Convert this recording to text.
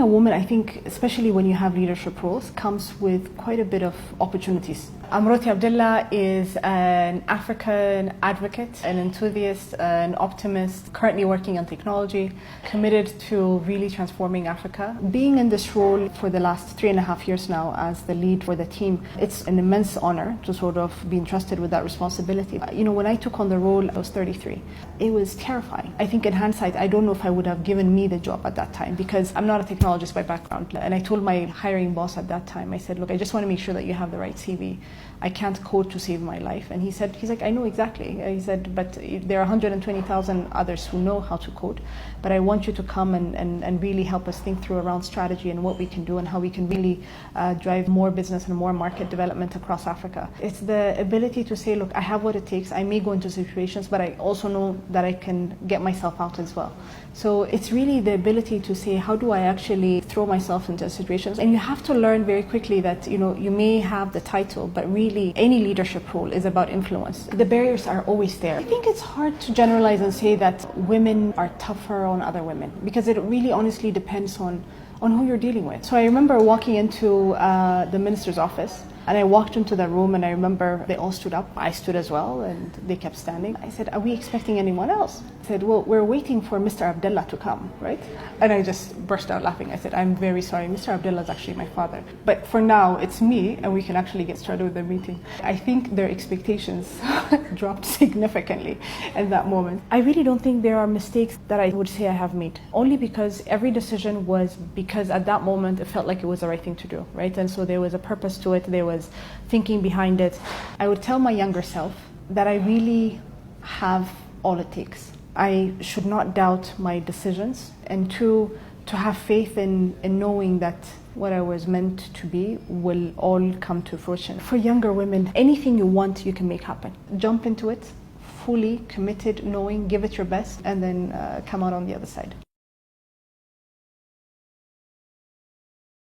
a woman, I think, especially when you have leadership roles, comes with quite a bit of opportunities. Amroti Abdullah is an African advocate, an enthusiast, an optimist, currently working on technology, committed to really transforming Africa. Being in this role for the last 3.5 years now as the lead for the team, it's an immense honor to sort of be entrusted with that responsibility. You know, when I took on the role, I was 33. It was terrifying. I think in hindsight, I don't know if I would have given me the job at that time because I'm not a technologist by background. And I told my hiring boss at that time, I said, look, I just want to make sure that you have the right CV. I can't code to save my life. And he's like, I know exactly. He said, but there are 120,000 others who know how to code. But I want you to come and really help us think through around strategy and what we can do and how we can really drive more business and more market development across Africa. It's the ability to say, look, I have what it takes. I may go into situations, but I also know that I can get myself out as well. So it's really the ability to say, how do I actually throw myself into situations? And you have to learn very quickly that, you know, you may have the title, but really any leadership role is about influence. The barriers are always there. I think it's hard to generalize and say that women are tougher on other women because it really honestly depends on who you're dealing with. So I remember walking into the minister's office and I walked into the room and I remember they all stood up. I stood as well and they kept standing. I said, are we expecting anyone else? I said, well, we're waiting for Mr. Abdullah to come, right? And I just burst out laughing. I said, I'm very sorry. Mr. Abdullah is actually my father. But for now, it's me and we can actually get started with the meeting. I think their expectations dropped significantly in that moment. I really don't think there are mistakes that I would say I have made. Only because every decision was because at that moment it felt like it was the right thing to do, right? And so there was a purpose to it. There was thinking behind it. I would tell my younger self that I really have all it takes. I should not doubt my decisions, and two, to have faith in knowing that what I was meant to be will all come to fruition. For younger women, anything you want, you can make happen. Jump into it, fully committed, knowing, give it your best, and then come out on the other side.